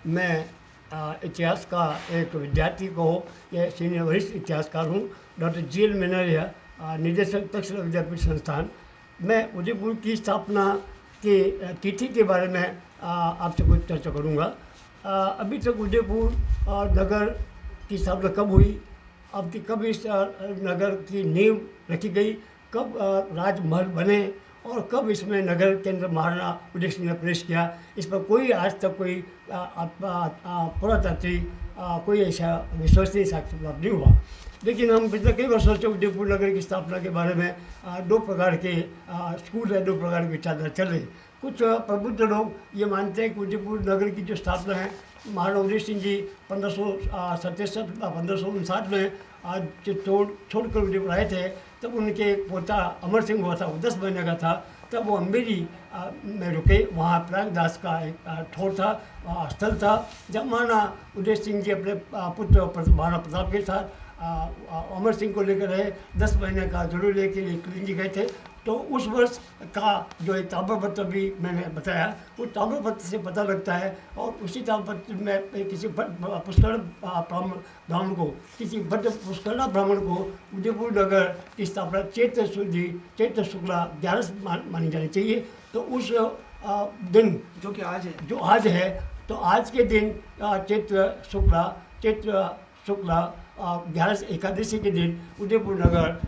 मैं इतिहास का एक विद्यार्थी को या सीनियर वरिष्ठ इतिहासकार हूँ। डॉक्टर जी एल मेनरिया, निदेशक तक्षशिला विद्यापीठ संस्थान। मैं उदयपुर की स्थापना की तिथि के बारे में आपसे कुछ चर्चा करूँगा। अभी तक उदयपुर नगर की स्थापना कब हुई, कब इस नगर की नींव रखी गई, कब राजमहल बने और कब इसमें नगर के अंदर महाराणा उदय सिंह ने प्रवेश किया, इस पर कोई आज तक कोई पुरातात्विक कोई ऐसा विश्वसनीय साक्ष्य प्राप्त नहीं हुआ। लेकिन हम पिछले कई वर्षों से उदयपुर नगर की स्थापना के बारे में दो प्रकार के स्कूल है, दो प्रकार की विचारधारा चल रही। कुछ प्रबुद्ध लोग ये मानते हैं कि उदयपुर नगर की जो स्थापना है महाराणा उदय सिंह जी 1557 में चित्तौड़ छोड़कर उदयपुर आए थे। तब उनके एक पोता अमर सिंह हुआ था, वो 10 महीने का था। तब वो अम्बेरी में रुके, वहाँ प्रयागदास का एक ठोर था, स्थल था जब महाराणा उदय सिंह जी अपने पुत्र महाराणा प्रताप के साथ अमर सिंह को लेकर रहे। 10 महीने का जरूर लेके कलिंजी गए थे। तो उस वर्ष का जो एक ताम्रपत्र भी मैंने बताया, उस ताम्रपत्र से पता लगता है। और उसी ताम्रपत्र में किसी पुष्कर ब्राह्मण को, किसी भट्ट पुष्करणा ब्राह्मण को उदयपुर नगर की स्थापना चैत्र शुक्ला 11 मानी जानी चाहिए। तो उस दिन जो आज है, तो आज के दिन चैत्र शुक्ला 11 एकादशी के दिन उदयपुर नगर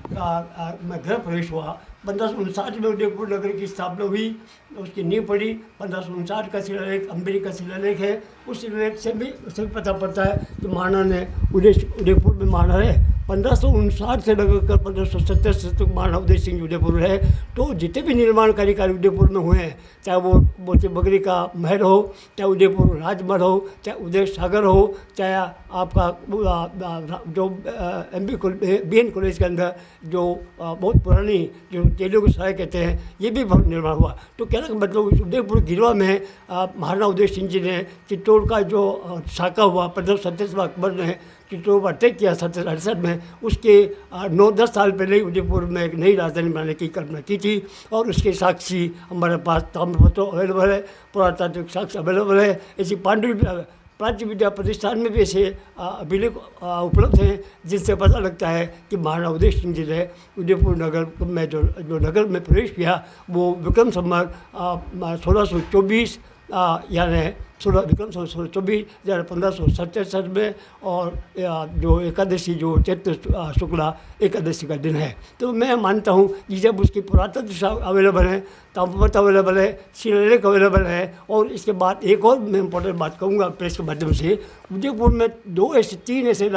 में गृह प्रवेश हुआ। 1559 में उदयपुर नगर की स्थापना हुई, उसकी नींव पड़ी। 1559 का शिलालेख अम्बेरी का शिलालेख है। उस शिलालेख से भी पता पड़ता है कि महाराणा ने उदयपुर में महाराणा रहे। 1559 से लगकर 1570 तक महाराणा उदय सिंह उदयपुर रहे। तो जितने भी निर्माणकारी कार्य उदयपुर में हुए हैं, चाहे वो मोती बगरी का महल हो, चाहे उदयपुर राजमहल हो, चाहे उदय सागर हो, चाहे आपका जो BN कॉलेज के अंदर जो बहुत पुरानी जो तेलुगु सराय कहते हैं, ये भी भवन निर्माण हुआ। तो कहने का मतलब उदयपुर गिरवा में महाराणा उदय सिंह जी ने चित्तौड़ का जो शाखा हुआ 1537 अकबर ने चित्तौड़ पर अटैक किया 1768 में, उसके 9-10 साल पहले ही उदयपुर में एक नई राजधानी बनाने की कल्पना की थी। और उसके साक्षी हमारे पास ताम्रपत्र अवेलेबल है, पुरातात्विक साक्ष्य अवेलेबल है। ऐसी प्राच्य विद्या प्रतिष्ठान में भी ऐसे अभिलेख उपलब्ध हैं जिससे पता लगता है कि महाराणा उदय सिंह जी ने उदयपुर नगर में जो नगर में प्रवेश किया वो विक्रम संवत 1624 यानी विक्रम 1624 यानी 1567 में, और जो एकादशी जो चैत्र शुक्ला एकादशी का दिन है। तो मैं मानता हूँ कि जब उसकी पुरातत्व अवेलेबल है, ताम्रपत्र अवेलेबल है, शिलालेख अवेलेबल है, और इसके बाद एक और मैं इम्पोर्टेंट बात कहूँगा प्रेस के माध्यम से, उदयपुर में 3 ऐसे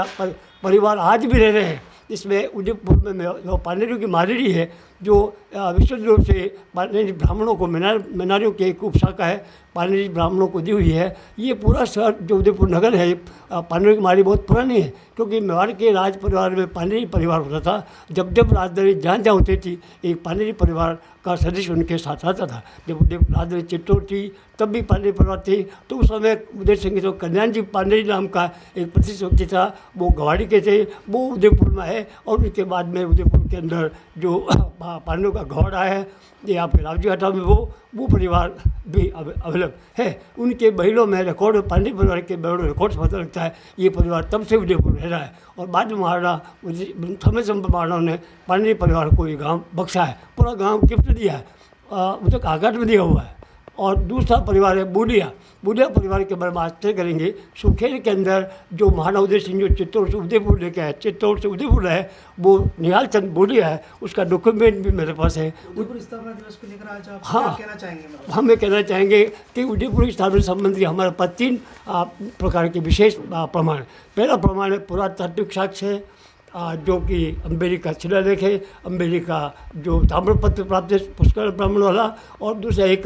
परिवार आज भी रह रहे हैं। इसमें उदयपुर में जो पानेरियों की मारेड़ी है, जो विशुद्ध रूप से पानेरी ब्राह्मणों को, मेनारियों की एक उपशाखा है, पानेरी ब्राह्मणों को दी हुई है। ये पूरा शहर जो उदयपुर नगर है, पानेरियों की मारी बहुत पुरानी है, क्योंकि मेवाड़ के राज परिवार में पानेरी परिवार होता था। जब राजधानी जहाँ होती थी, एक पानेरी परिवार का सदस्य उनके साथ आता था। जब राजधानी चित्तौड़ थी तब भी पानेरी परिवार थी। तो उस समय उदय सिंह जो कल्याण जी पानेरी नाम का एक प्रतिष्ठित व्यक्ति था, वो गवाड़ी के थे, वो उदयपुर में है। और उसके बाद में उदयपुर के अंदर जो पांडवों का घोड़ा है, ये आपके रावजी घाटा में वो परिवार भी अवेलेबल है। उनके बहिलों में रिकॉर्ड, पांडे परिवार के बहिलों रिकॉर्ड से पता लगता है ये परिवार तब से उदयपुर रह रहा है। और बाद में महाराणा समय महाराणा ने पांडे परिवार को ये गाँव बख्शा है, पूरा गाँव गिफ्ट दिया है, उसे कागज में दिया हुआ है। और दूसरा परिवार है बूढ़िया परिवार के बारे में आज तय करेंगे। सुखेर के अंदर जो महाराणा उदय सिंह जो चित्तौड़ से उदयपुर लेके आए, चित्तौड़ से उदयपुर है, वो निहाल चंद बूढ़िया है, उसका डॉक्यूमेंट भी मेरे पास है। उदयपुर स्थापना दिवस को लेकर आज आप हाँ, क्या कहना चाहेंगे? हम ये कहना चाहेंगे कि उदयपुर की स्थापना संबंधी हमारे पास 3 प्रकार के विशेष प्रमाण। पहला प्रमाण है पुरातात्विक साक्ष्य है, जो कि अम्बेरी का शिलालेख है, अम्बेरी का जो ताम्रपत्र प्राप्त है पुष्कर ब्राह्मण वाला। और दूसरा एक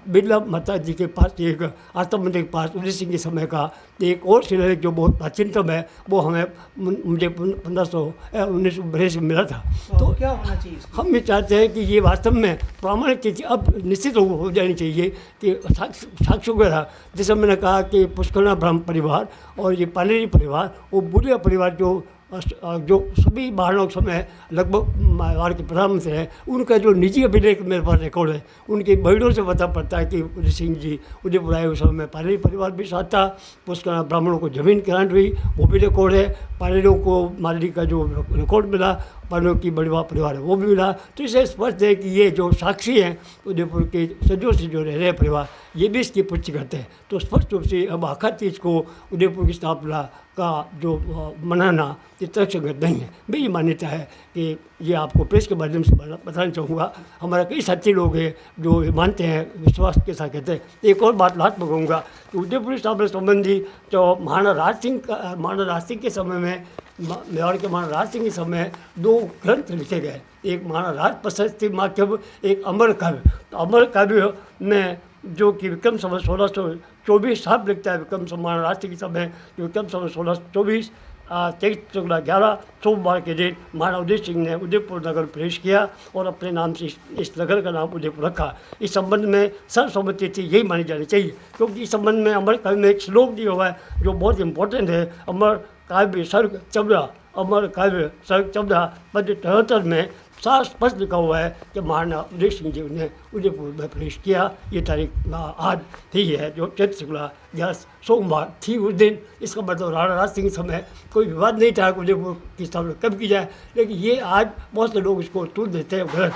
बिरला माता जी के पास, एक आस्था मंदिर के पास उदय सिंह के समय का एक और शिलालेख जो बहुत प्राचीनतम है, वो हमें मुझे 1919 में मिला था। तो क्या होना चाहिए? हम ये चाहते हैं कि ये वास्तव में प्रामाणिक चीज़ अब निश्चित हो जानी चाहिए कि साक्ष्य वगैरह, जैसे मैंने कहा कि पुष्करणा ब्राह्मण परिवार और ये पानेरी परिवार, वो बूढ़िया परिवार जो जो सभी महाराणाओं के समय लगभग मारवाड़ के प्रधानमंत्री हैं, उनका जो निजी अभिलेख मेरे पास रिकॉर्ड है, उनकी बहनों से पता पड़ता है कि उदय सिंह जी उदयपुर आए उस समय में पालेरी परिवार भी साथ था। उसका ब्राह्मणों को जमीन ग्रांट हुई, वो भी रिकॉर्ड है। पालेरियों को माली का जो रिकॉर्ड मिला, पालेरियों की बड़वा परिवार है वो भी मिला। तो इससे स्पष्ट है कि ये जो साक्षी हैं उदयपुर के सदियों से जो रह रहे परिवार, ये भी इसकी पुष्टि करते हैं। तो स्पष्ट रूप से अब आखा तीज को उदयपुर की स्थापना का जो मनाना ये तर्कसंगत नहीं है। मेरी मान्यता है कि ये आपको प्रेस के माध्यम से बताना चाहूँगा। हमारा कई साथी लोग हैं जो मानते हैं, विश्वास के साथ कहते हैं। एक और बात लास्ट में कहूँगा कि उदयपुर स्थापना संबंधी जो महाराणा राज सिंह के समय में, मेवाड़ के महाराणा राज सिंह के समय 2 ग्रंथ लिखे गए। एक महाराणा राज प्रशस्ति माध्यम, एक अमर काव्य। तो अमर काव्य में जो कि विक्रम संवत 1624 साफ लिखता है, विक्रम महाराणा राज सिंह के समय विक्रम संवत 1624 23/11 सोमवार के दिन महाराणा उदय सिंह ने उदयपुर नगर प्रवेश किया और अपने नाम से इस नगर का नाम उदयपुर रखा। इस संबंध में सर्वसम्मति थी, यही मानी जानी चाहिए, क्योंकि इस संबंध में अमर काव्य में एक श्लोक दिया हुआ है जो बहुत इंपॉर्टेंट है। अमर काव्य सर्ग 14, अमर काव्य सर्ग 14 पद 73 में साफ स्पष्ट लिखा हुआ है कि महाराणा उदय सिंह जी ने उदयपुर में प्रवेश किया। ये तारीख आज ही है, जो चैत्र शुक्ला 11 सोमवार थी उस दिन। इसका मतलब राणा राज सिंह के समय कोई विवाद नहीं था कि उदयपुर की स्थापना कब की जाए, लेकिन ये आज बहुत से लोग इसको तुल देते हैं गलत।